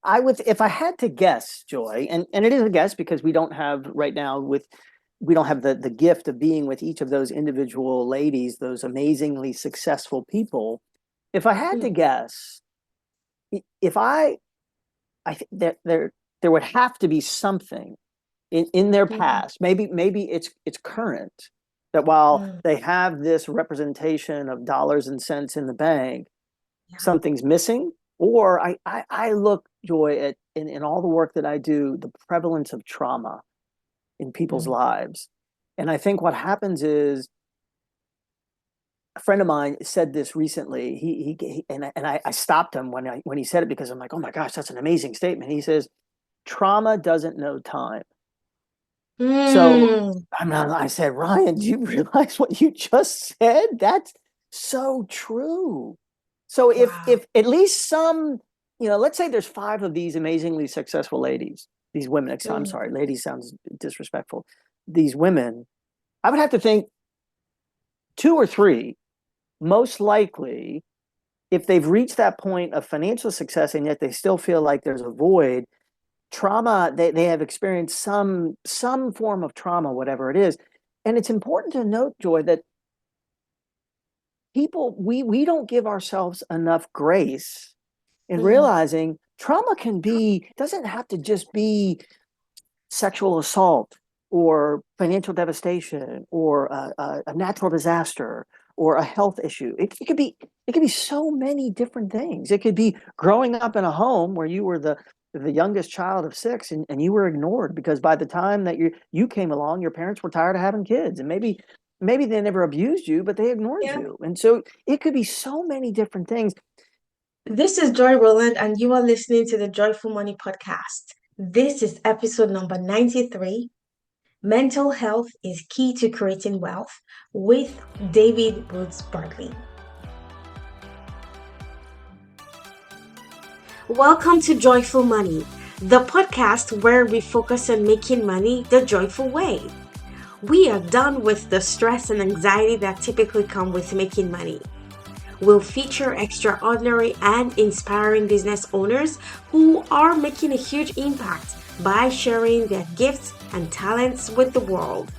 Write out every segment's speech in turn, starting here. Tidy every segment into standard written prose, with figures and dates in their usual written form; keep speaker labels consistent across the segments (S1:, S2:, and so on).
S1: I would, if I had to guess, Joy, and it is a guess because we don't have right now we don't have the gift of being with each of those individual ladies, those amazingly successful people. If I had to
S2: Mm,
S1: guess, if I think there would have to be something in their
S2: mm,
S1: past. Maybe it's current that while
S2: mm,
S1: they have this representation of dollars and cents in the bank,
S2: yeah.
S1: something's missing. Or I look, Joy, at in all the work that I do, the prevalence of trauma in people's
S2: Mm,
S1: lives. And I think what happens is a friend of mine said this recently. I stopped him when he said it because I'm like, oh my gosh, that's an amazing statement. He says, trauma doesn't know time. So
S2: mm,
S1: I said, Ryan, do you realize what you just said? That's so true. So
S2: wow.
S1: if at least some, let's say there's five of these amazingly successful ladies, these women, I'm
S2: Mm,
S1: sorry, ladies sounds disrespectful. These women, I would have to think two or three, most likely, if they've reached that point of financial success and yet they still feel like there's a void, trauma, they have experienced some form of trauma, whatever it is. And it's important to note, Joy, that people we don't give ourselves enough grace in
S2: mm,
S1: realizing trauma can be doesn't have to just be sexual assault or financial devastation or a natural disaster or a health issue. It could be so many different things. It could be growing up in a home where you were the youngest child of six and you were ignored because by the time that you came along, your parents were tired of having kids and maybe they never abused you, but they ignored
S2: yeah.
S1: you. And so it could be so many different things.
S2: This is Joy Roland, and you are listening to the Joyful Money Podcast. This is episode number 93. Mental health is key to creating wealth with David Woods Bartley. Welcome to Joyful Money, the podcast where we focus on making money the joyful way. We are done with the stress and anxiety that typically come with making money. We'll feature extraordinary and inspiring business owners who are making a huge impact by sharing their gifts and talents with the world.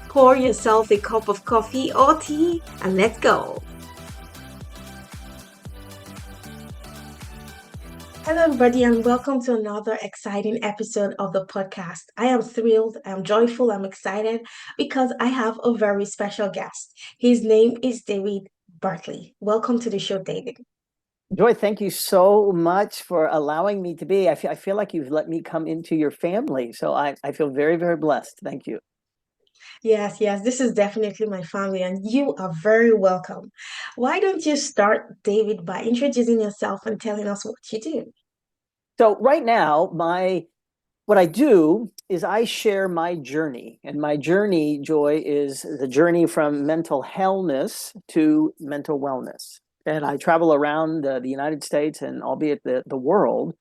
S2: Pour yourself a cup of coffee or tea and let's go. Hello, everybody, and welcome to another exciting episode of the podcast. I am thrilled, I'm joyful, I'm excited because I have a very special guest. His name is David Bartley. Welcome to the show, David.
S1: Joy, thank you so much for allowing me to be. I feel like you've let me come into your family. So I feel very, very blessed. Thank you.
S2: Yes, yes, this is definitely my family, and you are very welcome. Why don't you start, David, by introducing yourself and telling us what you do?
S1: So right now, what I do is I share my journey. And my journey, Joy, is the journey from mental hellness to mental wellness. And I travel around the United States and albeit the world.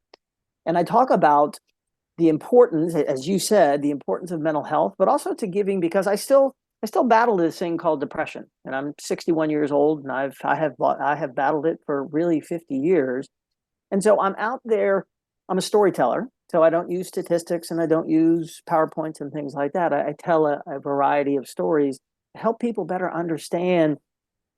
S1: And I talk about the importance, as you said, the importance of mental health, but also to giving because I still battle this thing called depression, and I'm 61 years old, and I have battled it for really 50 years, and so I'm out there. I'm a storyteller, so I don't use statistics and I don't use PowerPoints and things like that. I tell a variety of stories to help people better understand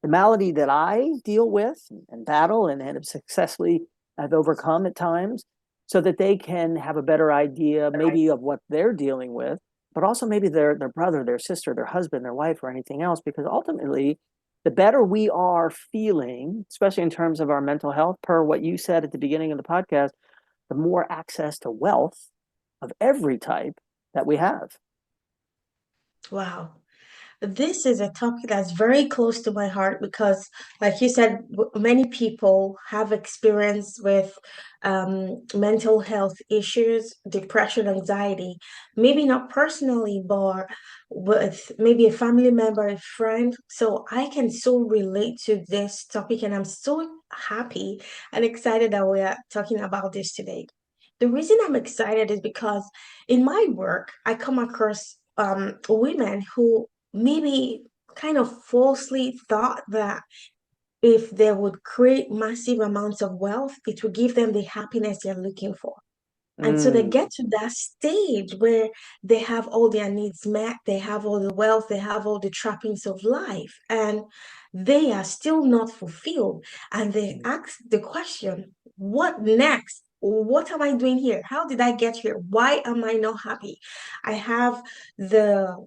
S1: the malady that I deal with and battle and have successfully have overcome at times so that they can have a better idea maybe of what they're dealing with, but also maybe their brother, their sister, their husband, their wife, or anything else, because ultimately the better we are feeling, especially in terms of our mental health, per what you said at the beginning of the podcast, the more access to wealth of every type that we have.
S2: Wow. This is a topic that's very close to my heart because, like you said, many people have experience with mental health issues, depression, anxiety, maybe not personally, but with maybe a family member, a friend. So I can so relate to this topic, and I'm so happy and excited that we are talking about this today. The reason I'm excited is because in my work, I come across women who maybe kind of falsely thought that if they would create massive amounts of wealth, it would give them the happiness they're looking for. And so they
S1: Mm,
S2: get to that stage where they have all their needs met, they have all the wealth, they have all the trappings of life, and they are still not fulfilled. And they ask the question, what next? What am I doing here? How did I get here? Why am I not happy? I have the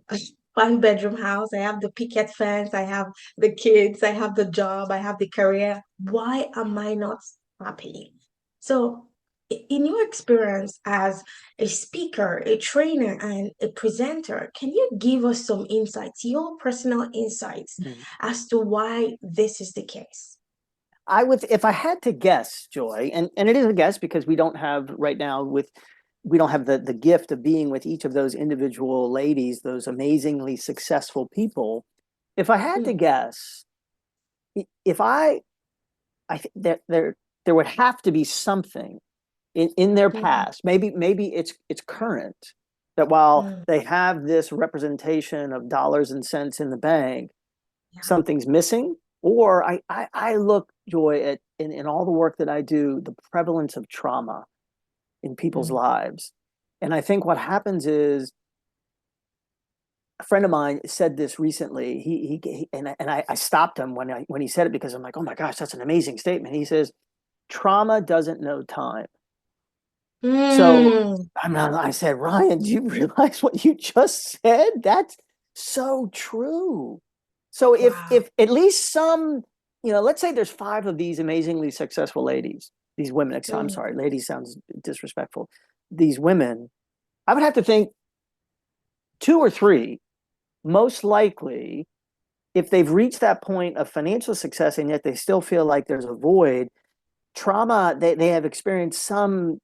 S2: five-bedroom house, I have the picket fence, I have the kids, I have the job, I have the career. Why am I not happy? So in your experience as a speaker, a trainer, and a presenter, can you give us some insights, your personal insights,
S1: mm.
S2: as to why this is the case?
S1: I would, if I had to guess, Joy, and it is a guess because we don't have right now with we don't have the gift of being with each of those individual ladies, those amazingly successful people. If I had to
S2: Mm,
S1: guess, if I think that there would have to be something in their
S2: mm,
S1: past. Maybe it's current that while
S2: mm,
S1: they have this representation of dollars and cents in the bank,
S2: yeah.
S1: something's missing. Or I look, Joy, at in all the work that I do, the prevalence of trauma in people's
S2: Mm,
S1: lives. And I think what happens is a friend of mine said this recently. I stopped him when he said it because I'm like, oh my gosh, that's an amazing statement. He says, trauma doesn't know time. So
S2: mm,
S1: I said, Ryan, do you realize what you just said? That's so true. So
S2: wow.
S1: if at least some, let's say there's five of these amazingly successful ladies, these women, I'm
S2: Mm,
S1: sorry, ladies sounds disrespectful. These women, I would have to think two or three, most likely, if they've reached that point of financial success and yet they still feel like there's a void, trauma, they have experienced some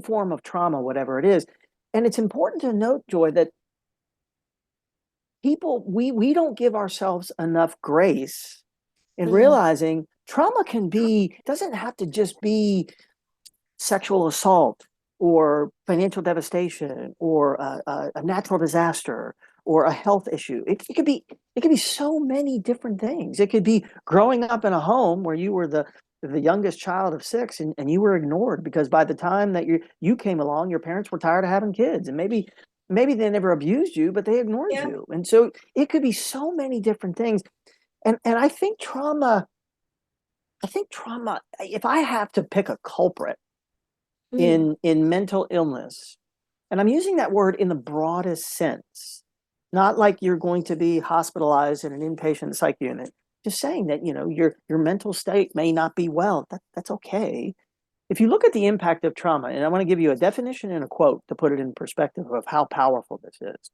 S1: form of trauma, whatever it is. And it's important to note, Joy, that people we don't give ourselves enough grace in
S2: mm,
S1: realizing trauma can be doesn't have to just be sexual assault or financial devastation or a natural disaster or a health issue. It could be so many different things. It could be growing up in a home where you were the youngest child of six and you were ignored because by the time that you came along, your parents were tired of having kids and maybe they never abused you, but they ignored
S2: yeah.
S1: you. And so it could be so many different things. And I think trauma, if I have to pick a culprit,
S2: Mm,
S1: in mental illness, and I'm using that word in the broadest sense, not like you're going to be hospitalized in an inpatient psych unit, just saying that your mental state may not be well. That's okay. If you look at the impact of trauma, and I want to give you a definition and a quote to put it in perspective of how powerful this is.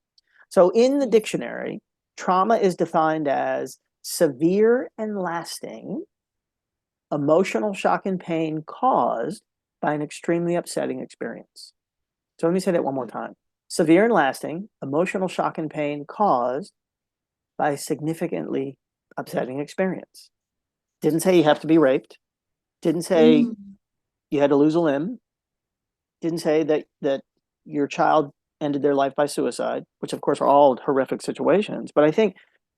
S1: So in the
S2: mm,
S1: dictionary, trauma is defined as severe and lasting emotional shock and pain caused by an extremely upsetting experience. So let me say that one more
S2: mm,
S1: time. Severe and lasting emotional shock and pain caused by a significantly upsetting experience. Didn't say you have to be raped. Didn't say
S2: mm,
S1: you had to lose a limb. Didn't say that your child ended their life by suicide, which of course are all horrific situations. But I think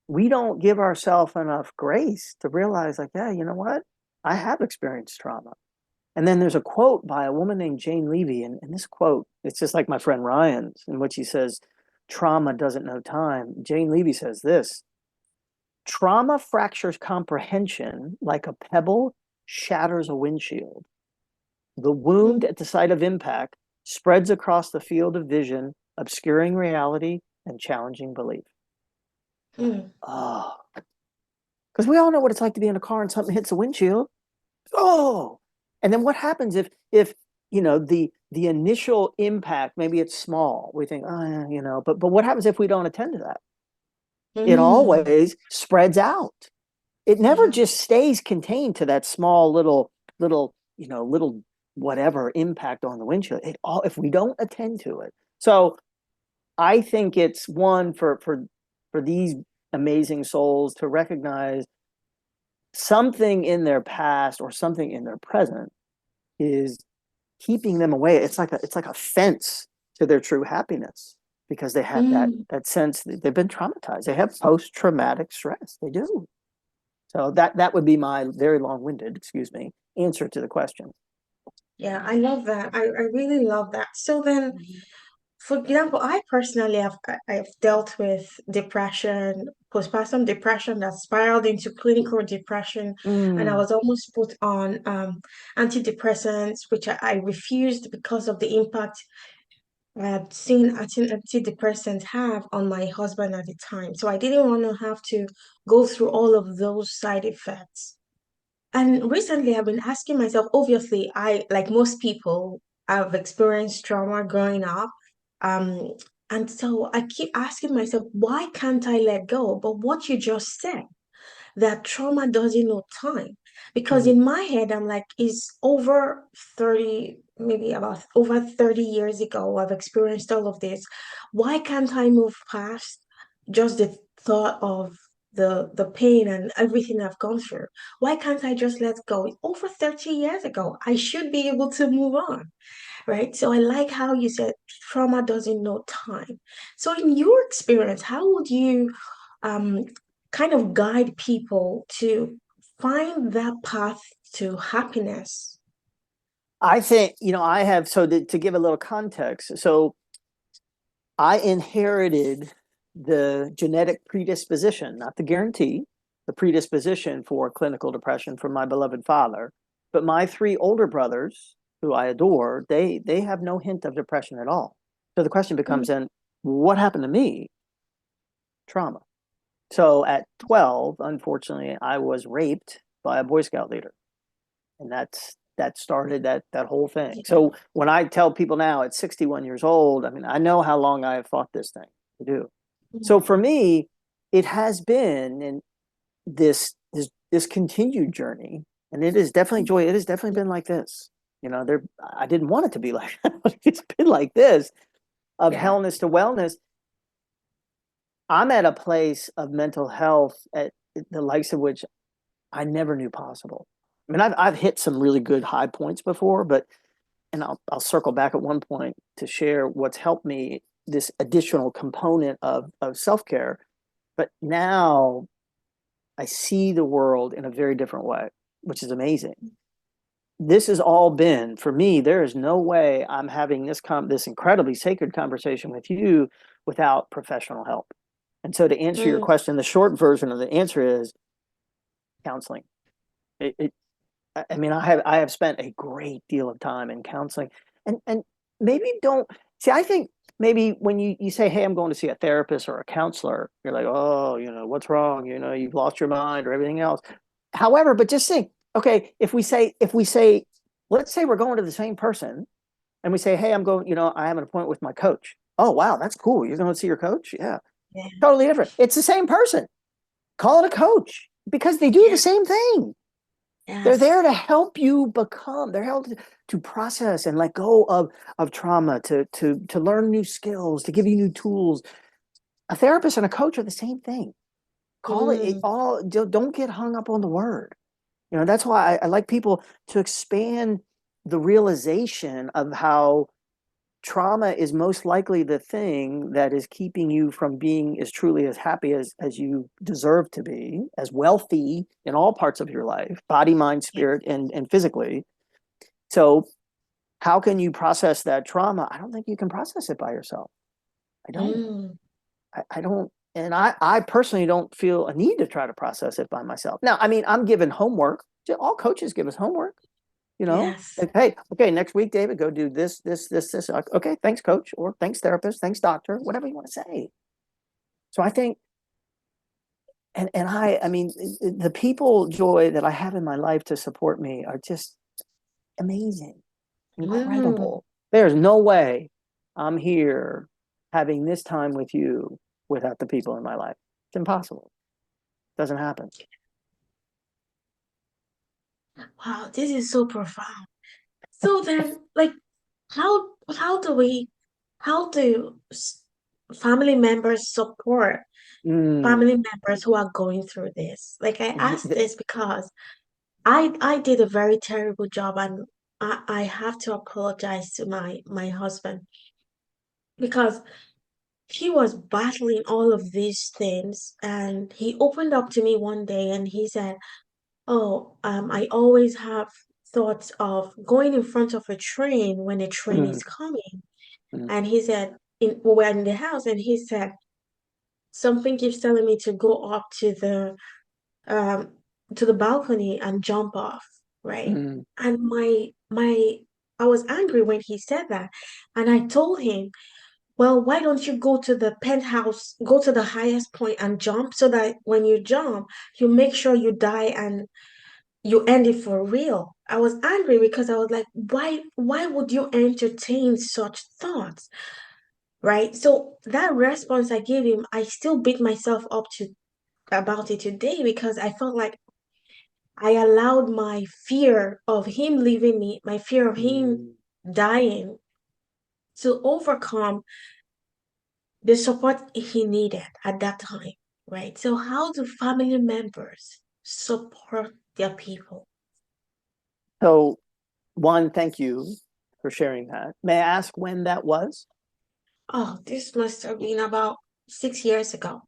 S1: we don't give ourselves enough grace to realize, like, yeah, you know what? I have experienced trauma. And then there's a quote by a woman named Jane Levy. And this quote, it's just like my friend Ryan's, in which he says, trauma doesn't know time. Jane Levy says this: trauma fractures comprehension like a pebble shatters a windshield. The wound
S2: mm,
S1: at the site of impact spreads across the field of vision, obscuring reality and challenging belief.
S2: mm,
S1: Oh, because we all know what it's like to be in a car and something hits the windshield. Oh, and then what happens if the initial impact, maybe it's small, we think, oh yeah, but what happens if we don't attend to that? It
S2: mm.
S1: always spreads out. It never
S2: Yeah.
S1: just stays contained to that small little whatever impact on the windshield. It all, if we don't attend to it. So I think it's one for these amazing souls to recognize something in their past or something in their present is keeping them away. It's like a fence to their true happiness because they have that
S2: Mm.
S1: that sense that they've been traumatized. They have post traumatic stress. They do. So that would be my very long-winded, excuse me, answer to the question.
S2: Yeah, I love that. I really love that. So then, for example, I personally I've dealt with depression, postpartum depression that spiraled into clinical depression, and I
S1: Mm,
S2: was almost put on antidepressants, which I refused because of the impact I had seen antidepressants have on my husband at the time. So I didn't want to have to go through all of those side effects. And recently, I've been asking myself, obviously, like most people, I've experienced trauma growing up. Um, and so I keep asking myself, why can't I let go? But what you just said, that trauma doesn't know time. Because
S1: mm.
S2: in my head, I'm like, it's over 30, maybe about over 30 years ago, I've experienced all of this. Why can't I move past just the thought of the pain and everything I've gone through? Why can't I just let go? It's over 30 years ago. I should be able to move on, right? So I like how you said trauma doesn't know time. So in your experience, how would you um, kind of guide people to find that path to happiness?
S1: I think, I have, so to give a little context, so I inherited the genetic predisposition, not the guarantee, the predisposition for clinical depression from my beloved father. But my three older brothers, who I adore, they have no hint of depression at all. So the question becomes
S2: Mm,
S1: then, what happened to me? Trauma. So at 12, unfortunately, I was raped by a Boy Scout leader. And that started that whole thing.
S2: yeah.
S1: So when I tell people now at 61 years old, I mean, I know how long I have fought this thing to do. So
S2: Mm,
S1: for me, it has been and this continued journey, and it is definitely
S2: mm,
S1: joy. It has definitely been like this. There, I didn't want it to be like it's been like this of
S2: yeah.
S1: hellness to wellness. I'm at a place of mental health at the likes of which I never knew possible. I mean, I've hit some really good high points before, but and I'll circle back at one point to share what's helped me this additional component of self care. But now I see the world in a very different way, which is amazing. This has all been for me. There is no way I'm having this incredibly sacred conversation with you without professional help. And so, to answer your
S2: Mm,
S1: question, the short version of the answer is counseling. It I mean, I have spent a great deal of time in counseling, and maybe don't see. I think maybe when you say, "Hey, I'm going to see a therapist or a counselor," you're like, "Oh, what's wrong? You've lost your mind or everything else." However, but just think, okay, if we say, let's say we're going to the same person, and we say, "Hey, I'm going. I have an appointment with my coach." Oh, wow, that's cool. You're going to see your coach? Yeah,
S2: yeah.
S1: totally different. It's the same person. Call it a coach because they do the
S2: Yeah.
S1: same thing. They're
S2: Yes.
S1: there to help you become. They're helped to process and let go of trauma, to learn new skills, to give you new tools. A therapist and a coach are the same thing. Call it
S2: Mm,
S1: all. Don't get hung up on the word. That's why I like people to expand the realization of how trauma is most likely the thing that is keeping you from being as truly as happy as you deserve to be, as wealthy in all parts of your life, body, mind,
S2: yeah.
S1: spirit, and physically. So how can you process that trauma? I don't think you can process it by yourself. I don't.
S2: Mm,
S1: I don't. And I personally don't feel a need to try to process it by myself. Now, I mean, I'm given homework. All coaches give us homework,
S2: yes.
S1: like, hey, okay, next week, David, go do this, this. Okay, thanks, coach, or thanks, therapist, thanks, doctor, whatever you want to say. So I think, and I mean, the people, Joy, that I have in my life to support me are just amazing,
S2: Mm,
S1: incredible. There's no way I'm here having this time with you without the people in my life. It's impossible. It doesn't happen.
S2: wow, this is so profound. So then, like, how do we how do family members support
S1: Mm.
S2: family members who are going through this? Like, I asked this because I did a very terrible job, and I have to apologize to my husband because he was battling all of these things, and he opened up to me one day and he said, "Oh, I always have thoughts of going in front of a train when a train
S1: Mm,
S2: is coming."
S1: mm,
S2: And he said, we were in the house, and he said, something keeps telling me to go up um to the balcony and jump off, right?
S1: mm,
S2: And my I was angry when he said that. And I told him, well, why don't you go to the penthouse, go to the highest point and jump, so that when you jump, you make sure you die and you end it for real. I was angry because I was like, why would you entertain such thoughts? Right? So that response I gave him, I still beat myself up to about it today, because I felt like I allowed my fear of him leaving me, my fear of him
S1: mm.
S2: dying, to overcome the support he needed at that time. Right? So how do family members support their people?
S1: So, one, thank you for sharing that. May I ask when that was?
S2: Oh, this must have been about 6 years ago.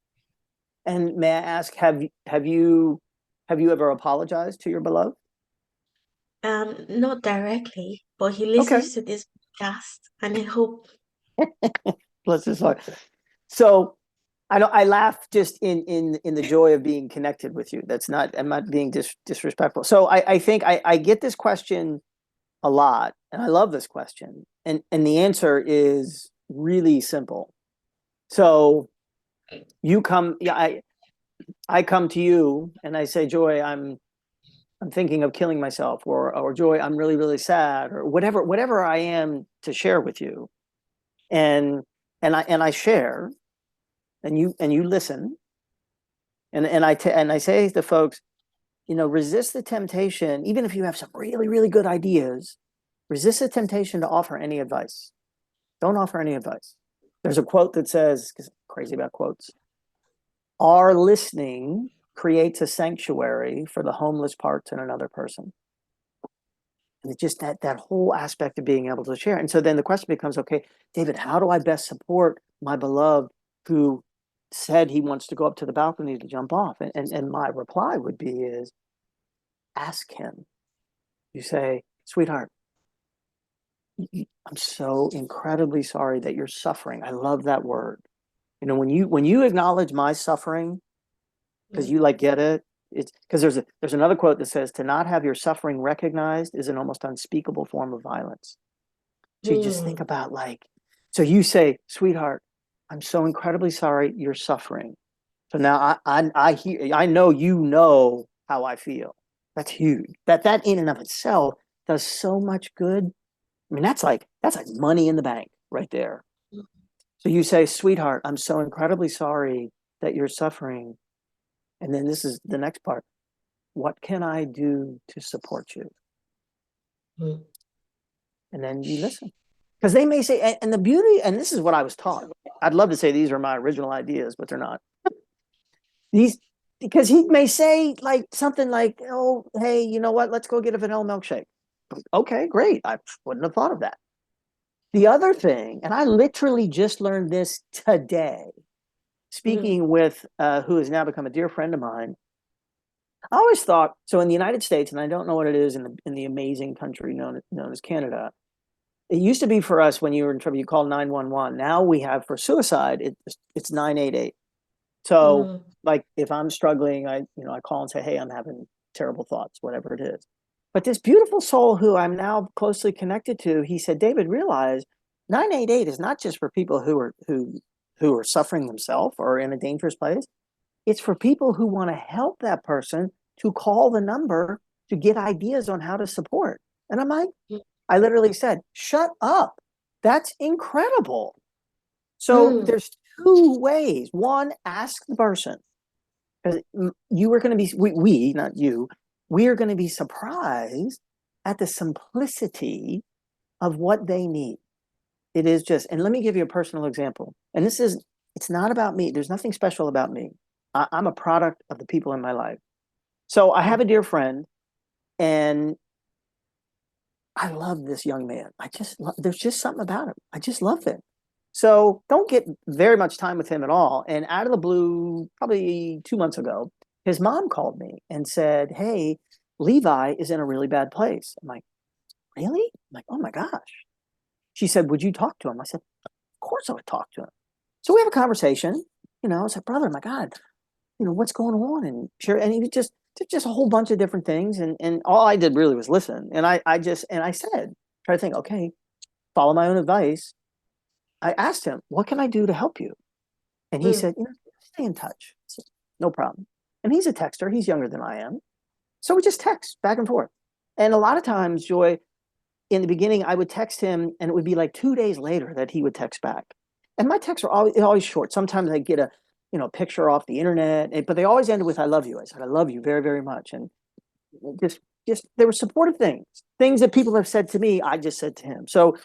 S1: And may I ask, have you ever apologized to your beloved?
S2: Not directly, but he
S1: Okay,
S2: listens to this podcast, and I hope.
S1: let's just start. So I don't. I laugh just in the joy of being connected with you. That's not. I'm not being disrespectful. So I think I get this question a lot, and I love this question, and the answer is really simple. So you come, yeah, I come to you and I say, Joy, I'm thinking of killing myself, or Joy, I'm really really sad, or whatever I am to share with you, and and I share, and you listen, and I say to folks, resist the temptation, even if you have some really really good ideas, resist the temptation to offer any advice. Don't offer any advice. There's a quote that says, because I'm crazy about quotes, our listening creates a sanctuary for the homeless parts in another person. And it's just that whole aspect of being able to share. And so then the question becomes, okay, David, how do I best support my beloved who said he wants to go up to the balcony to jump off? And my reply would be is ask him. You say, sweetheart, I'm so incredibly sorry that you're suffering. I love that word. When you acknowledge my suffering, because you like get it, it's because there's another quote that says to not have your suffering recognized is an almost unspeakable form of violence. So you just think
S2: Mm,
S1: about, like, so you say, sweetheart, I'm so incredibly sorry you're suffering. So now I hear, I know how I feel. That's huge. That in and of itself does so much good. I mean, that's like money in the bank right there. So you say, sweetheart, I'm so incredibly sorry that you're suffering. And then this is the next part. What can I do to support you?
S2: mm,
S1: And then you listen. Because they may say, and the beauty, and this is what I was taught. I'd love to say these are my original ideas, but they're not. These, because he may say like something like, oh, hey, you know what? Let's go get a vanilla milkshake. Okay, great. I wouldn't have thought of that. The other thing, and I literally just learned this today,
S2: mm,
S1: speaking with who has now become a dear friend of mine. I always thought, so in the United States, and I don't know what it is in the amazing country known as Canada. It used to be for us when you were in trouble, you call 911. Now we have for suicide, it's 988. So
S2: mm,
S1: like if I'm struggling, I call and say, hey, I'm having terrible thoughts, whatever it is. But this beautiful soul who I'm now closely connected to, he said, David, realize 988 is not just for people who are suffering themselves or in a dangerous place. It's for people who want to help that person to call the number to get ideas on how to support. And I'm like, I literally said, shut up. That's incredible. So
S2: mm,
S1: there's two ways. One, ask the person, because you are going to be, we, not you, we are going to be surprised at the simplicity of what they need. It is just, and let me give you a personal example. And it's not about me. There's nothing special about me. I'm a product of the people in my life. So I have
S2: mm,
S1: a dear friend, and I love this young man. There's just something about him. I just love him. So don't get very much time with him at all. And out of the blue, probably 2 months ago, his mom called me and said, "Hey, Levi is in a really bad place." I'm like, "Really?" I'm like, "Oh my gosh." She said, "Would you talk to him?" I said, "Of course I would talk to him." So we have a conversation. I said, "Brother, my God, what's going on?" And share, and he was just a whole bunch of different things. And all I did really was listen. And I said, try to think, okay, follow my own advice. I asked him, "What can I do to help you?" And he
S2: Mm,
S1: said, "Stay in touch." I said, "No problem." And he's a texter. He's younger than I am. So we just text back and forth. And a lot of times, Joy, in the beginning, I would text him and it would be like 2 days later that he would text back. And my texts are always short. Sometimes I get a, picture off the internet, but they always ended with "I love you." I said, "I love you very, very much." And just there were supportive things that people have said to me, I just said to him. So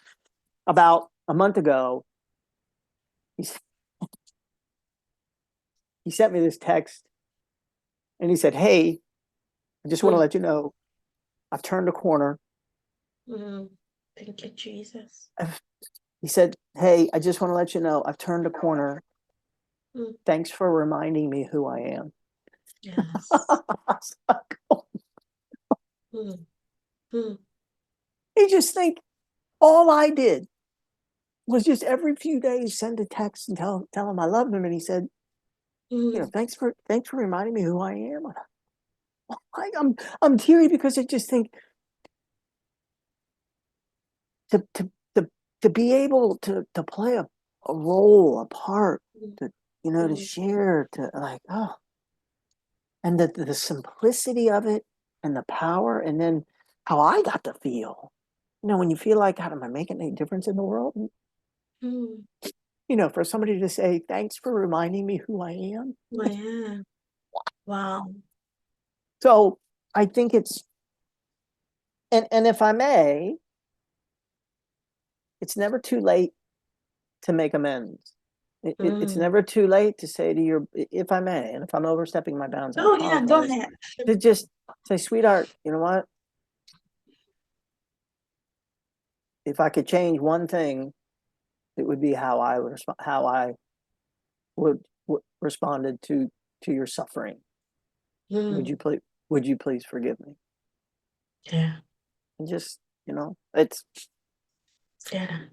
S1: about a month ago, he, he sent me this text and he said, "Hey, I just want to
S2: mm,
S1: let you know I've turned a corner."
S2: mm. Thank you, Jesus.
S1: He said, "Hey, I just want to let you know I've turned a corner.
S2: Mm,
S1: Thanks for reminding me who I am."
S2: yes. Mm, mm,
S1: You just think all I did was just every few days send a text and tell him I loved him. And he said,
S2: mm,
S1: thanks for reminding me who I am. I'm teary because I just think to to to, to be able to play a role, a part,
S2: mm,
S1: to
S2: mm,
S1: share, to like, oh, and the simplicity of it and the power, and then how I got to feel. When you feel like, God, am I making any difference in the world?
S2: mm.
S1: For somebody to say, "Thanks for reminding me who I am."
S2: Oh, yeah. Wow.
S1: So I think and if I may, it's never too late to make amends. It's
S2: Mm.
S1: never too late to say to if I may, and if I'm overstepping my bounds, I
S2: Oh, yeah, go
S1: apologize.
S2: ahead.
S1: To just say, "Sweetheart, you know what? If I could change one thing, it would be how I would responded to your suffering. Would
S2: Mm.
S1: you please would you please forgive me?"
S2: Yeah,
S1: And just, it's
S2: yeah,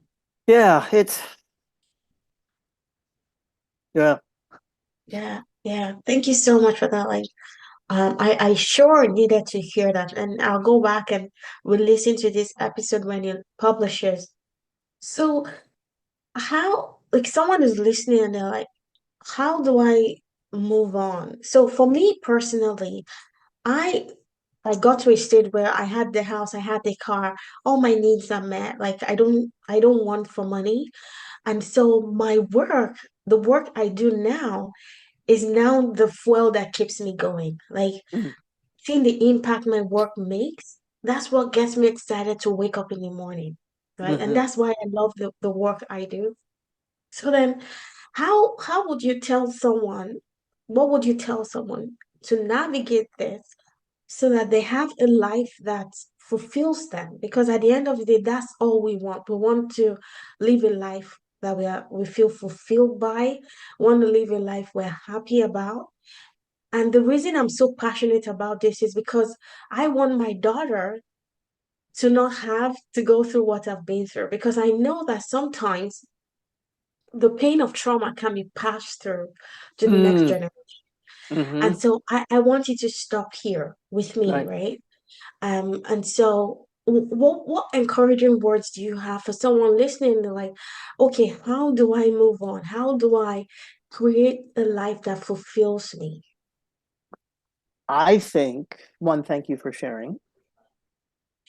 S1: yeah, it's yeah.
S2: yeah, yeah. Thank you so much for that. Like, I sure needed to hear that, and I'll go back and re-listen to this episode when it publishes. So, how, like, someone is listening and they're like, how do I move on? So, for me personally, I I got to a stage where I had the house, I had the car, all my needs are met. Like, I don't want for money. And so my work, the work I do now is now the fuel that keeps me going. Like,
S1: Mm,
S2: seeing the impact my work makes, that's what gets me excited to wake up in the morning. Right. And
S1: mhm.
S2: that's why I love the work I do. So then how would you tell someone, what would you tell someone to navigate this so that they have a life that fulfills them? Because at the end of the day, that's all we want. We want to live a life that we feel fulfilled by, want to live a life we're happy about. And the reason I'm so passionate about this is because I want my daughter to not have to go through what I've been through, because I know that sometimes the pain of trauma can be passed through to the next
S1: Mm,
S2: generation. And
S1: mhm.
S2: so I want you to stop here with me,
S1: Right.
S2: right? And so what encouraging words do you have for someone listening? They're like, okay, how do I move on? How do I create a life that fulfills me?
S1: I think one, thank you for sharing.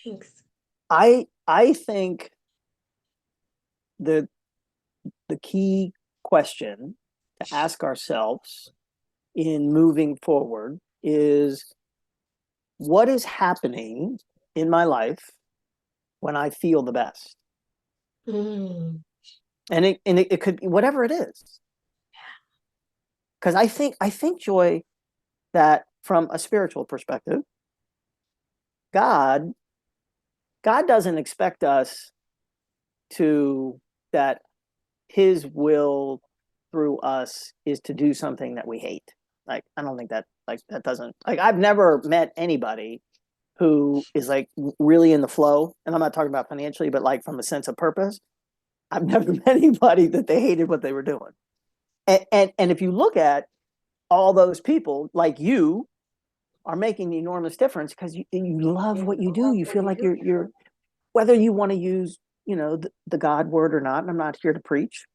S2: Thanks.
S1: I think the the key question to ask ourselves in moving forward is, what is happening in my life when I feel the best?
S2: Mm,
S1: And it could be whatever it is. Because I think, Joy, that from a spiritual perspective, God God doesn't expect us to that his will through us is to do something that we hate. Like, I don't think that, like, that doesn't, like, I've never met anybody who is like really in the flow. And I'm not talking about financially, but like from a sense of purpose. I've never met anybody that they hated what they were doing. And if you look at all those people, like you are making an enormous difference because you love what you do. You feel like you're whether you want to use, the God word or not, and I'm not here to preach.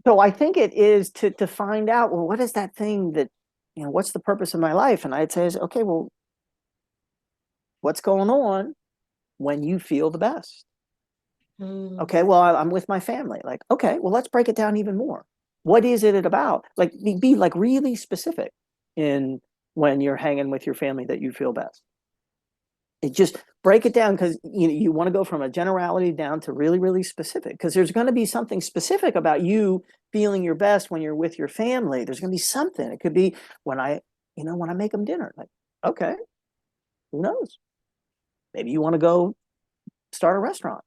S1: So I think it is to find out, well, what is that thing that, what's the purpose of my life? And I'd say, okay, well, what's going on when you feel the best?
S2: Mm.
S1: Okay, well, I'm with my family. Like, okay, well, let's break it down even more. What is it about? Like, be like really specific in when you're hanging with your family that you feel best. It just break it down because you want to go from a generality down to really, really specific because there's going to be something specific about you feeling your best when you're with your family. There's going to be something. It could be when I make them dinner. Like, okay, who knows? Maybe you want to go start a restaurant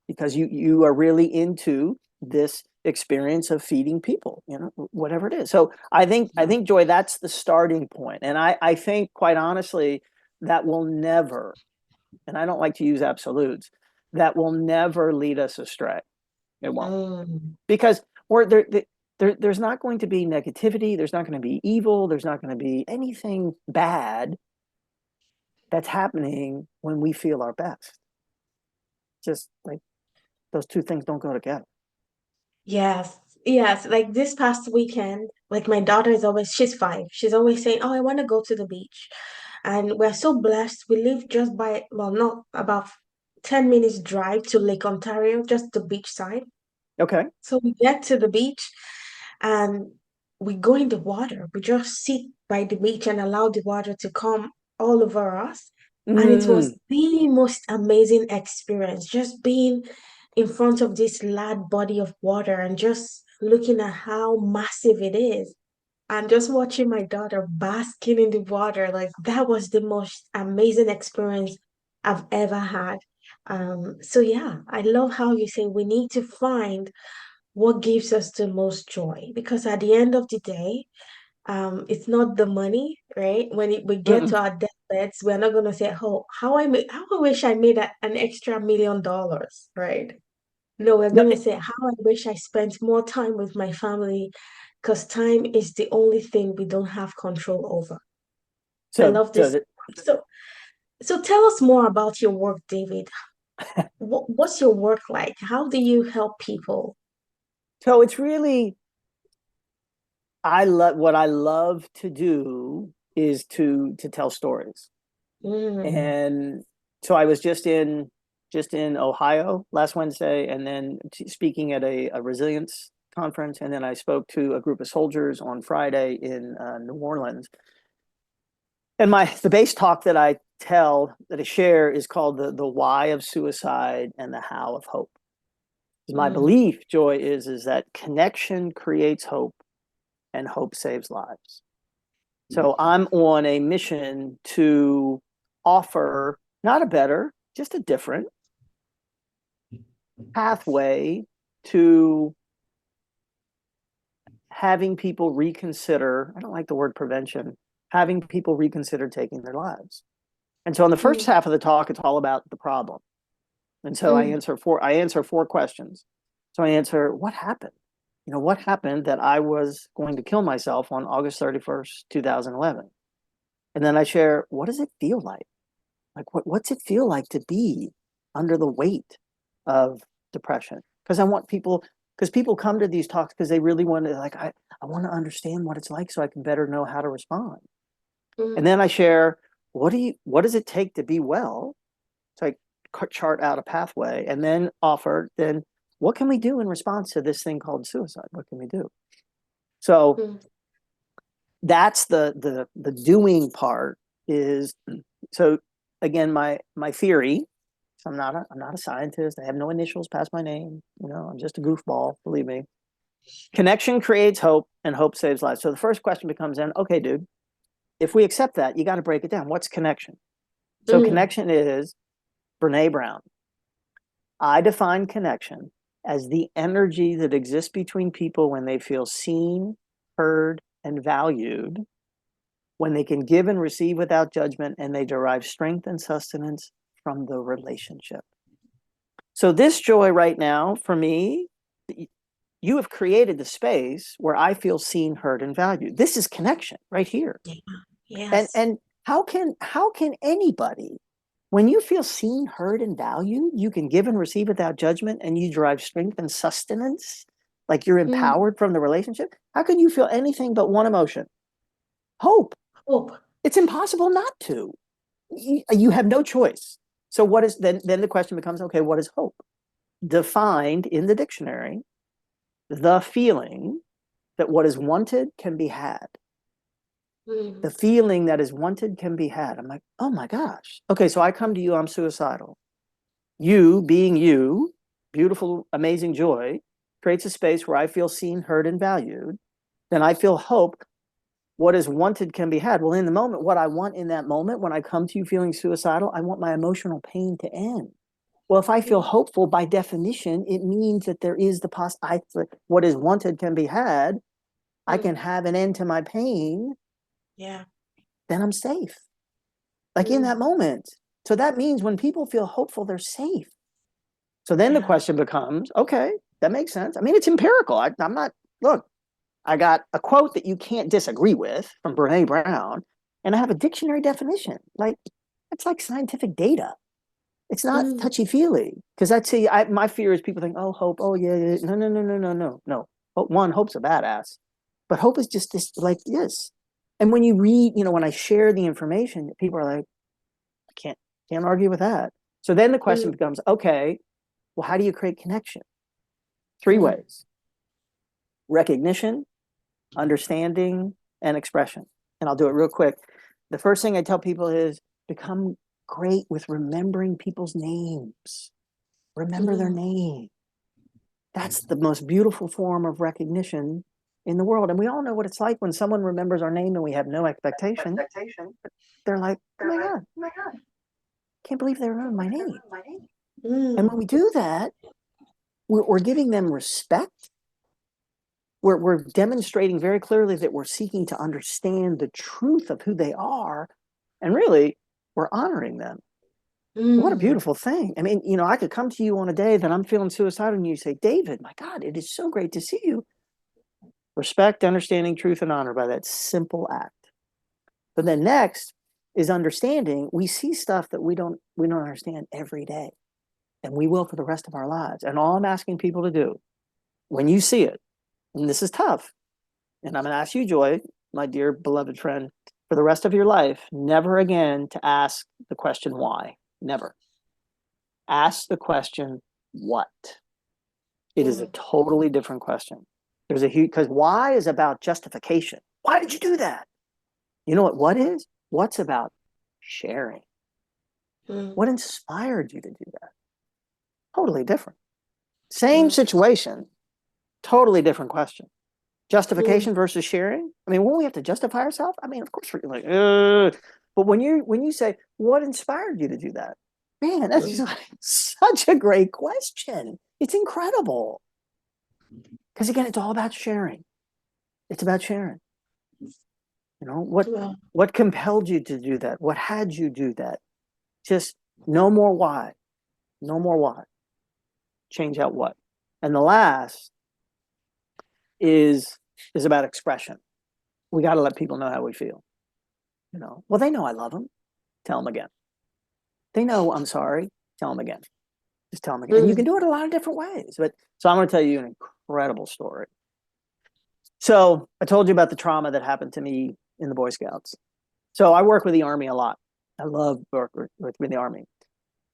S1: because you are really into this experience of feeding people, whatever it is. So I think Joy, that's the starting point. And I think quite honestly, that will never, and I don't like to use absolutes, that will never lead us astray. It won't.
S2: Mm.
S1: Because there's not going to be negativity, there's not going to be evil, there's not going to be anything bad that's happening when we feel our best. Just like those two things don't go together.
S2: Yes, yes. Like this past weekend, like my daughter is always, she's 5. She's always saying, "Oh, I want to go to the beach." And we're so blessed. We live just by, well, not about 10 minutes drive to Lake Ontario, just the beach side.
S1: Okay.
S2: So we get to the beach and we go in the water. We just sit by the beach and allow the water to come all over us. And it was
S1: Mm.
S2: the most amazing experience, just being in front of this large body of water and just looking at how massive it is. And just watching my daughter basking in the water, like that was the most amazing experience I've ever had. So yeah, I love how you say we need to find what gives us the most joy because at the end of the day, it's not the money, right? When we get
S1: Mm-mm.
S2: to our deathbeds, we're not going to say, "Oh, how I wish I made an extra $1 million," right? No, we're
S1: No,
S2: going to say, "How I wish I spent more time with my family," because time is the only thing we don't have control over. I
S1: so
S2: love
S1: so
S2: this.
S1: that,
S2: So, so tell us more about your work, David. What's your work like? How do you help people?
S1: so it's really, I love to do is to tell stories.
S2: Mm,
S1: And so I was just in Ohio last Wednesday, and then speaking at a resilience conference, and then I spoke to a group of soldiers on Friday in New Orleans. And the base talk that I share is called the why of suicide and the how of hope. My
S2: mm,
S1: belief, Joy, is that connection creates hope and hope saves lives. So I'm on a mission to offer not a better, just a different pathway to having people reconsider. I don't like the word prevention, having people reconsider taking their lives. And so in the first
S2: mm,
S1: half of the talk, it's all about the problem. And so I
S2: mm,
S1: answer four questions. So I answer, what happened? What happened that I was going to kill myself on August 31st, 2011? And then I share, what does it feel like? Like, what's it feel like to be under the weight of depression? Because people come to these talks because they really want to, like, I want to understand what it's like so I can better know how to respond. And
S2: mm,
S1: then I share, what does it take to be well? So I chart out a pathway and then offer, then what can we do in response to this thing called suicide? What can we do? So
S2: mm,
S1: that's the doing part is, so again, my theory, so I'm not a scientist. I have no initials past my name. I'm just a goofball, believe me. Connection creates hope and hope saves lives. So the first question becomes then, okay, dude, if we accept that, you got to break it down. What's connection? So
S2: mm,
S1: connection is Brene Brown. I define connection as the energy that exists between people when they feel seen, heard, and valued, when they can give and receive without judgment, and they derive strength and sustenance from the relationship. So this joy right now, for me, you have created the space where I feel seen, heard, and valued. This is connection right here.
S2: Yeah.
S1: And
S2: Yes.
S1: and how can anybody, when you feel seen, heard, and valued, you can give and receive without judgment, and you derive strength and sustenance, like you're
S2: Mm.
S1: empowered from the relationship? How can you feel anything but one emotion? Hope.
S2: Hope.
S1: It's impossible not to. You have no choice. So what is then the question becomes, okay, what is hope? Defined in the dictionary, the feeling that what is wanted can be had.
S2: Mm.
S1: The feeling that is wanted can be had. I'm like, oh my gosh. Okay, so I come to you, I'm suicidal. You, being you, beautiful, amazing joy, creates a space where I feel seen, heard, and valued. Then I feel hope. What is wanted can be had. Well, in the moment, what I want in that moment, when I come to you feeling suicidal, I want my emotional pain to end. Well, if I feel
S2: Mm.
S1: hopeful, by definition, it means that there is what is wanted can be had. I
S2: Mm.
S1: can have an end to my pain.
S2: Yeah.
S1: Then I'm safe. Like in
S2: Mm.
S1: that moment. So that means when people feel hopeful, they're safe. So then the
S2: Yeah.
S1: question becomes, okay, that makes sense. I mean, it's empirical. I'm not, look, I got a quote that you can't disagree with from Brene Brown, and I have a dictionary definition. Like, it's like scientific data. It's not
S2: Mm.
S1: touchy feely. Because my fear is people think, oh, hope, oh, yeah, yeah. No, no, no, no, no, no, no. One, hope's a badass. But hope is just this, like this. And when you read, when I share the information, people are like, I can't argue with that. So then the question
S2: Mm.
S1: becomes, okay, well, how do you create connection? Three
S2: Mm.
S1: ways: recognition, understanding, and expression. And I'll do it real quick. The first thing I tell people is become great with remembering people's names. Remember their
S2: Mm.
S1: name. That's the most beautiful form of recognition in the world. And we all know what it's like when someone remembers our name and we have no expectation. They're like, oh my God, can't believe they remember my name. And
S2: Mm.
S1: when we do that, we're giving them respect. We're demonstrating very clearly that we're seeking to understand the truth of who they are. And really, we're honoring them. What a
S2: Mm.
S1: beautiful thing. I mean, I could come to you on a day that I'm feeling suicidal and you say, David, my God, it is so great to see you. Respect, understanding, truth, and honor by that simple act. But then next is understanding. We see stuff that we don't understand every day. And we will for the rest of our lives. And all I'm asking people to do, when you see it, and this is tough, and I'm going to ask you, Joy, my dear beloved friend, for the rest of your life, never again to ask the question why. Never. Ask the question what. It is a
S2: Mm.
S1: totally different question. There's a huge, because why is about justification. Why did you do that? You know what is? What's about sharing?
S2: Mm.
S1: What inspired you to do that? Totally different. Same
S2: Mm.
S1: situation, totally different question.
S2: Mm.
S1: Justification versus sharing. I mean, won't we have to justify ourselves? I mean, of course we're like, but when you say what inspired you to do that, man, that's
S2: Mm.
S1: like such a great question. It's incredible because again, it's all about sharing. It's about sharing. What
S2: Well,
S1: what compelled you to do that? What had you do that? Just no more why, no more why. Change out what. And the last is is about expression. We got to let people know how we feel. Well, they know I love them. Tell them again. They know I'm sorry. Tell them again. Just tell them again. And you can
S2: mm.
S1: do it a lot of different ways. But so I'm going to tell you an incredible story. So I told you about the trauma that happened to me in the Boy Scouts. So I work with the Army a lot. I love working with the Army.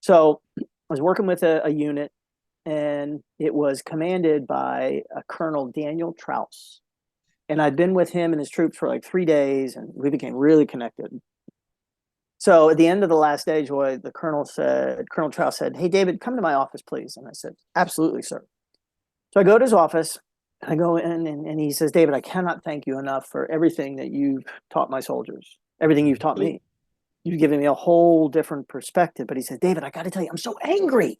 S1: So I was working with a unit, and it was commanded by a Colonel Daniel Trouse. And I'd been with him and his troops for like 3 days, and we became really connected. So at the end of the last day, Joy, Colonel Trouse said, hey, David, come to my office, please. And I said, absolutely, sir. So I go to his office, and I go in, and he says, David, I cannot thank you enough for everything that you've taught my soldiers, everything you've taught
S2: Mm.
S1: me. You've given me a whole different perspective. But he said, David, I got to tell you, I'm so angry.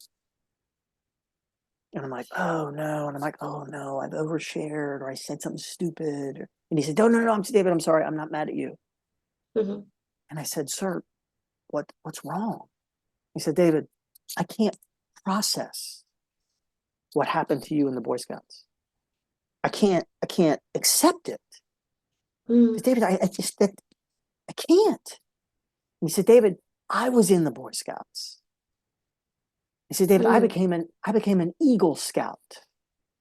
S1: And I'm like, oh no. And I'm like, oh no, I've overshared or I said something stupid. And he said, no, no, no, David, I'm sorry. I'm not mad at you.
S2: Mm-hmm.
S1: And I said, sir, what's wrong? He said, David, I can't process what happened to you in the Boy Scouts. I can't accept it. I said, David, I can't. And he said, David, I was in the Boy Scouts. He said, David,
S2: Mm-hmm.
S1: I became an Eagle Scout.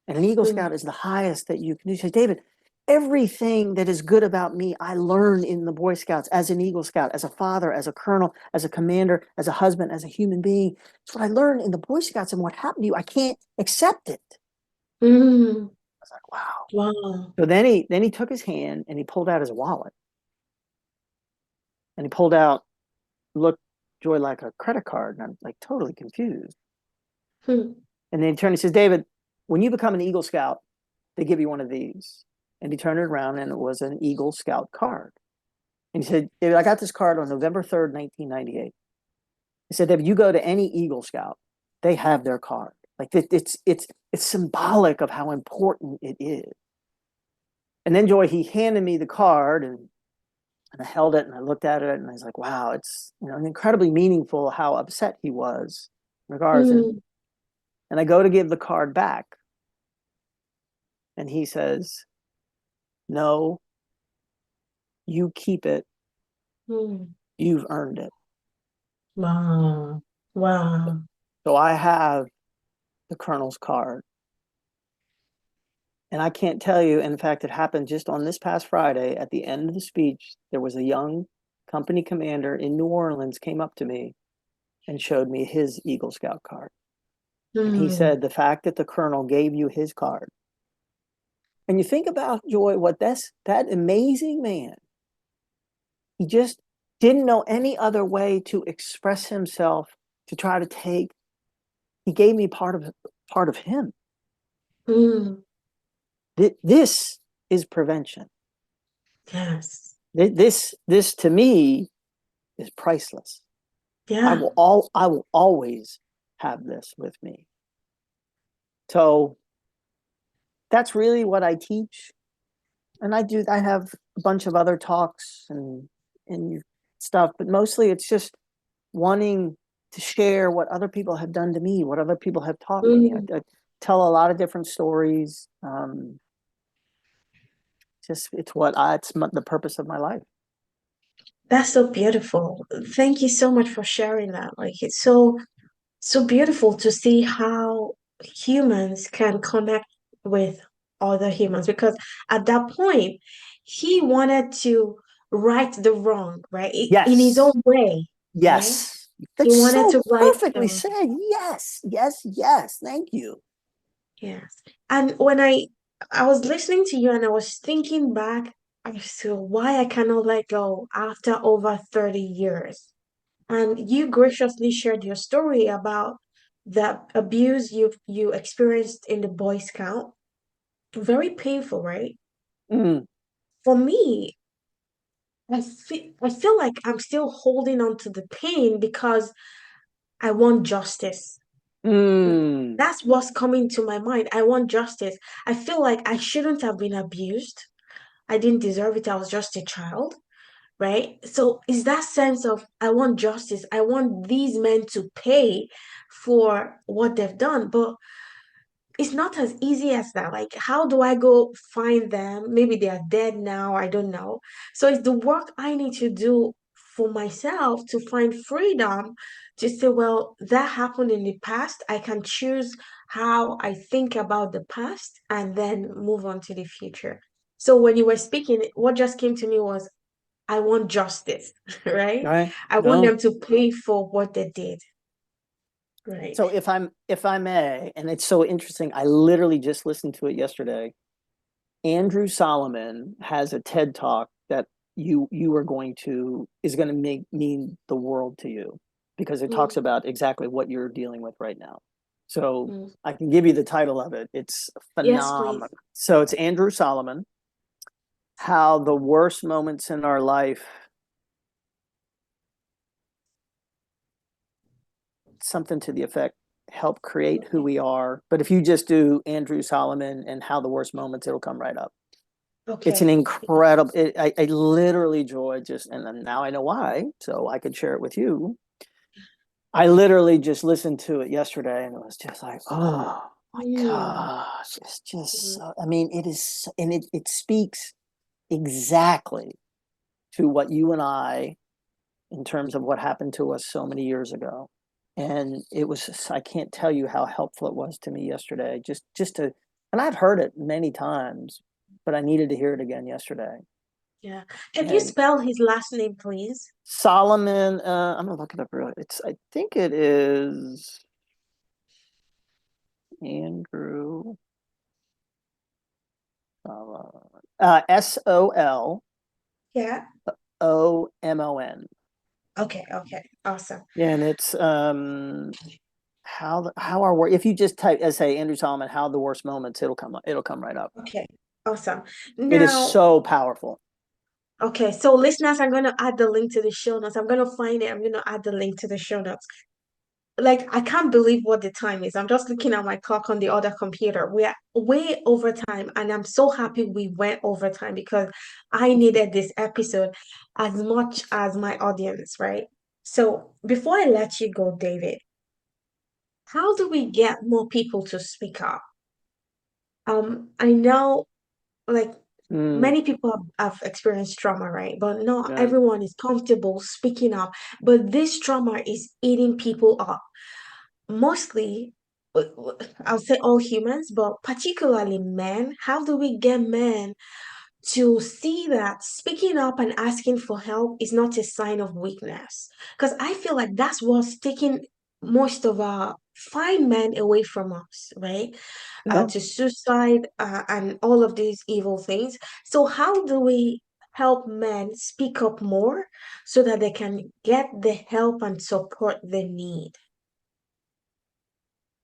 S1: And an Eagle
S2: Mm-hmm.
S1: Scout is the highest that you can do. He said, David, everything that is good about me, I learned in the Boy Scouts as an Eagle Scout, as a father, as a colonel, as a commander, as a husband, as a human being. It's what I learned in the Boy Scouts, and what happened to you, I can't accept it. I
S2: Mm-hmm.
S1: was like, wow.
S2: Wow.
S1: So then he took his hand and he pulled out his wallet and he pulled out, looked Joy like a credit card, and I'm like totally confused.
S2: Hmm.
S1: And then he turned and says, David, when you become an Eagle Scout, they give you one of these. And he turned it around and it was an Eagle Scout card. And he said, David, I got this card on November 3rd, 1998. He said, David, you go to any Eagle Scout, they have their card. Like it's symbolic of how important it is. And then Joy, he handed me the card and I held it and I looked at it and I was like, wow, it's incredibly meaningful how upset he was in regards.
S2: Mm-hmm.
S1: And I go to give the card back and he says, no, you keep it. You've earned it.
S2: Wow. Wow.
S1: So I have the colonel's card. And I can't tell you, in fact, it happened just on this past Friday. At the end of the speech, there was a young company commander in New Orleans came up to me and showed me his Eagle Scout card. And he
S2: Mm.
S1: said, the fact that the colonel gave you his card. And you think about, Joy, what that amazing man, he just didn't know any other way to express himself, to try to take, he gave me part of him.
S2: Mm.
S1: This is prevention.
S2: Yes.
S1: This to me is priceless.
S2: Yeah.
S1: I will always have this with me. So that's really what I teach. And I have a bunch of other talks and stuff, but mostly it's just wanting to share what other people have done to me, what other people have taught me.
S2: Mm.
S1: I tell a lot of different stories. It's the purpose of my life.
S2: That's so beautiful. Thank you so much for sharing that. Like it's so beautiful to see how humans can connect with other humans because at that point he wanted to right the wrong, right? In his own
S1: Yes.
S2: way, right?
S1: Yes.
S2: He
S1: That's
S2: wanted
S1: so
S2: to right
S1: perfectly
S2: the
S1: said. Yes. Yes. Yes. Thank you.
S2: yes. And when I was listening to you and I was thinking back as to why I cannot let go after over 30 years. And you graciously shared your story about the abuse you experienced in the Boy Scout. Very painful, right?
S1: Mm,
S2: For me, I feel like I'm still holding on to the pain because I want justice.
S1: mm,
S2: That's what's coming to my mind. I want justice. I feel like I shouldn't have been abused. I didn't deserve it. I was just a child, right? So is that sense of I want justice. I want these men to pay for what they've done. But it's not as easy as that. Like, how do I go find them? Maybe they are dead now. I don't know. So it's the work I need to do for myself to find freedom to say, well, that happened in the past. I can choose how I think about the past and then move on to the future. So when you were speaking, what just came to me was, I want justice, right?
S1: right.
S2: I want
S1: No.
S2: them to pay for what they did, right?
S1: So if I may, and it's so interesting, I literally just listened to it yesterday. Andrew Solomon has a TED talk that you are going to is going to mean the world to you because it talks
S2: Mm,
S1: about exactly what you're dealing with right now. So
S2: mm.
S1: I can give you the title of it. It's
S2: Yes, please.
S1: phenomenal. So it's Andrew Solomon, how the worst moments in our life, something to the effect, help create who
S2: Okay.
S1: we are. But if you just do Andrew Solomon and How the Worst Moments, it'll come right up. It's an
S2: Okay.
S1: incredible, I literally, Joy, just, and now I know why, so I could share it with you. I literally just listened to it yesterday and it was just like, oh my
S2: Mm.
S1: gosh, it's just
S2: Mm.
S1: so, I mean, it is, and it speaks exactly to what you and I, in terms of what happened to us so many years ago. And it was, I can't tell you how helpful it was to me yesterday, just to, and I've heard it many times, but I needed to hear it again yesterday.
S2: Yeah. Can you
S1: And
S2: spell his last name, please?
S1: Solomon, I'm gonna look it up really. I think it is Andrew Solomon.
S2: Yeah.
S1: Solomon.
S2: Okay. Okay. Awesome.
S1: Yeah, and it's how our work. If you just type say Andrew Solomon, how the worst moments, it'll come right up.
S2: Okay. Awesome.
S1: It is
S2: Now,
S1: so powerful.
S2: okay. So listeners, I'm going to add the link to the show notes. I'm going to find it. I'm going to add the link to the show notes. Like, I can't believe what the time is. I'm just looking at my clock on the other computer. We are way over time, and I'm so happy we went over time because I needed this episode as much as my audience, right? So before I let you go, David, how do we get more people to speak up? I know like
S1: Mm,
S2: many people have experienced trauma, right? But not
S1: yeah.
S2: everyone is comfortable speaking up. But this trauma is eating people up. Mostly, I'll say all humans, but particularly men. How do we get men to see that speaking up and asking for help is not a sign of weakness? Because I feel like that's what's taking most of our fine men away from us, right?
S1: Yeah.
S2: To suicide and all of these evil things. So, how do we help men speak up more so that they can get the help and support they need?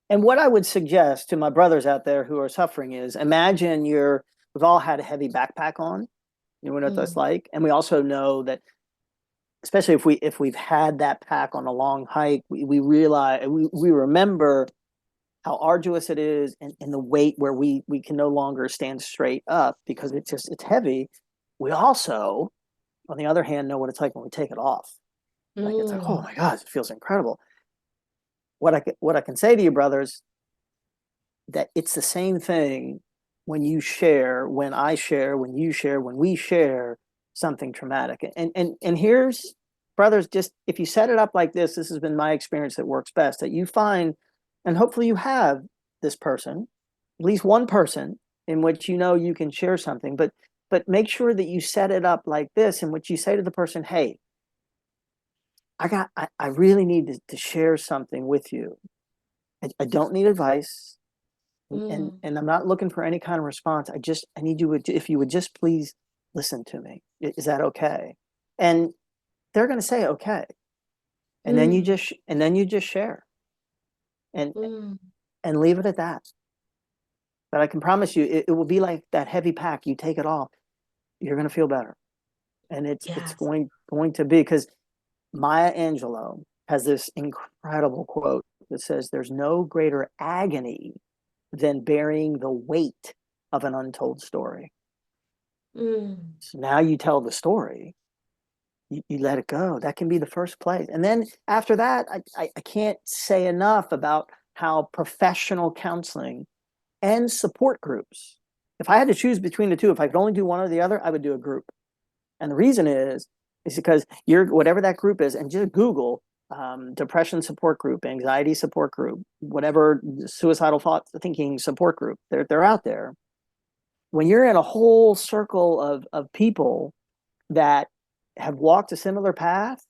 S1: And what I would suggest to my brothers out there who are suffering is imagine we've all had a heavy backpack on. You know what that's
S2: Mm,
S1: like? And we also know that, especially if we've had that pack on a long hike, we realize we remember how arduous it is, and the weight where we can no longer stand straight up because it's heavy. We also, on the other hand, know what it's like when we take it off. Like it's like, oh
S2: mm,
S1: my gosh, it feels incredible. What I can say to you, brothers, that it's the same thing when you share, when I share, when you share, when we share something traumatic. And here's, brothers, just if you set it up like this has been my experience that works best, that you find, and hopefully you have this person, at least one person in which you know you can share something, but make sure that you set it up like this, in which you say to the person, hey, I really need to share something with you. I don't need advice,
S2: mm.
S1: and I'm not looking for any kind of response. I need you, if you would just please listen to me. Is that okay? And they're going to say okay, and then
S2: Mm,
S1: you just share and
S2: mm.
S1: and leave it at that. But I can promise you, it will be like that heavy pack. You take it off, you're going to feel better, and it's
S2: Yes.
S1: going to be, because Maya Angelou has this incredible quote that says, "There's no greater agony than bearing the weight of an untold story."
S2: Mm,
S1: So now you tell the story, you let it go. That can be the first place. And then after that, I can't say enough about how professional counseling and support groups, if I had to choose between the two, if I could only do one or the other, I would do a group. And the reason is because you're, whatever that group is, and just Google depression support group, anxiety support group, whatever suicidal thought thinking support group, they're out there. When you're in a whole circle of people that have walked a similar path,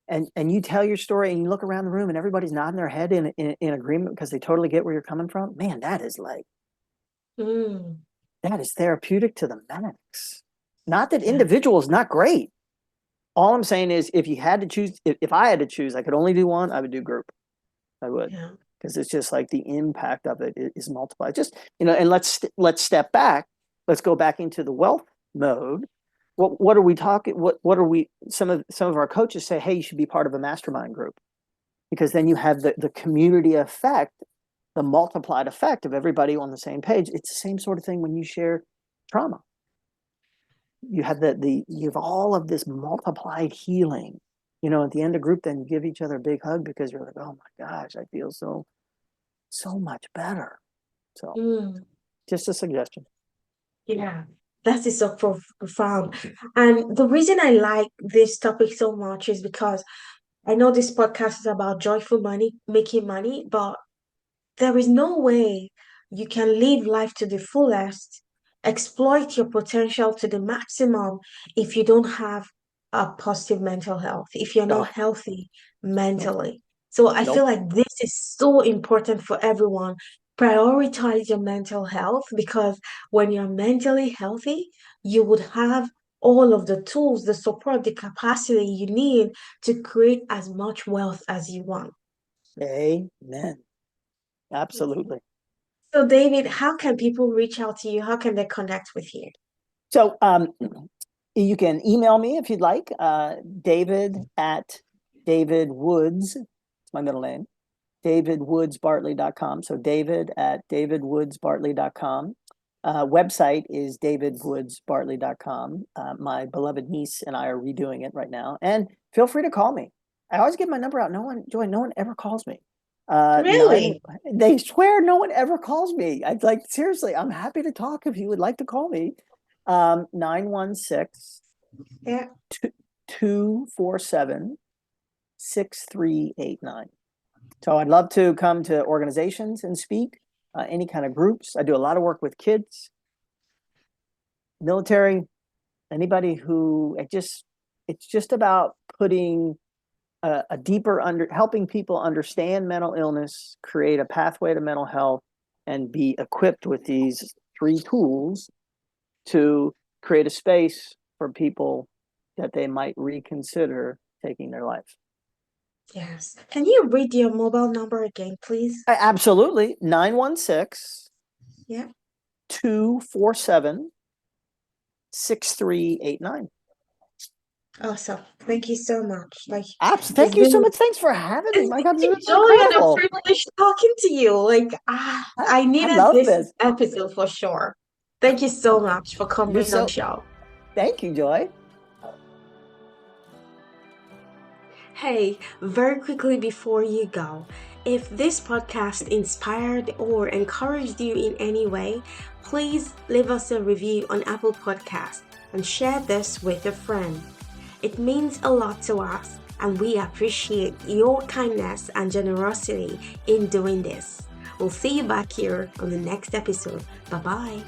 S1: and you tell your story and you look around the room and everybody's nodding their head in agreement because they totally get where you're coming from, man,
S2: mm.
S1: that is therapeutic to the max. Not that
S2: Yeah.
S1: individual is not great. All I'm saying is, if you had to choose, if I had to choose, I could only do one, I would do group. I would,
S2: Yeah.
S1: because it's just like the impact of it is multiplied. Just, and let's step back. Let's go back into the wealth mode. What are we talking? What are we? Some of our coaches say, hey, you should be part of a mastermind group. because then you have the community effect, the multiplied effect of everybody on the same page. It's the same sort of thing when you share trauma. You have you have all of this multiplied healing. At the end of group, then you give each other a big hug because you're like, oh my gosh, I feel so much better. So just a suggestion.
S2: Yeah, that is so profound. And the reason I like this topic so much is because I know this podcast is about joyful money, making money, but there is no way you can live life to the fullest, exploit your potential to the maximum if you don't have a positive mental health, if you're not
S1: Oh,
S2: healthy
S1: nope,
S2: mentally. So I feel
S1: nope.
S2: like this is so important for everyone. Prioritize your mental health because when you're mentally healthy, you would have all of the tools, the support, the capacity you need to create as much wealth as you want.
S1: Amen. Absolutely.
S2: So, David, how can people reach out to you? How can they connect with you?
S1: So you can email me if you'd like, David at David Woods, it's my middle name, davidwoodsbartley.com. So David at davidwoodsbartley.com. Website is davidwoodsbartley.com. My beloved niece and I are redoing it right now. And feel free to call me. I always give my number out. No one ever calls me.
S2: Really?
S1: They swear no one ever calls me. I like, seriously, I'm happy to talk if you would like to call me. 916
S2: Yeah.
S1: 247 6389. So I'd love to come to organizations and speak, any kind of groups. I do a lot of work with kids, military, anybody who it's just about putting a deeper helping people understand mental illness, create a pathway to mental health, and be equipped with these 3 tools to create a space for people that they might reconsider taking their life.
S2: Yes. Can you read your mobile number again, please?
S1: Absolutely. 916
S2: Yeah.
S1: 247 6389.
S2: Awesome. Thank you so much.
S1: Thank
S2: it's
S1: you so
S2: been
S1: much. Thanks for having me.
S2: it's
S1: My God, this
S2: been
S1: has
S2: a
S1: been
S2: joy and a
S1: incredible.
S2: privilege talking to you. I
S1: I
S2: needed
S1: love
S2: this
S1: this.
S2: episode for sure. Thank you so much for
S1: You're
S2: coming on
S1: so,
S2: show.
S1: thank you, Joy.
S2: Hey, very quickly before you go, if this podcast inspired or encouraged you in any way, please leave us a review on Apple Podcasts and share this with a friend. It means a lot to us, and we appreciate your kindness and generosity in doing this. We'll see you back here on the next episode. Bye bye.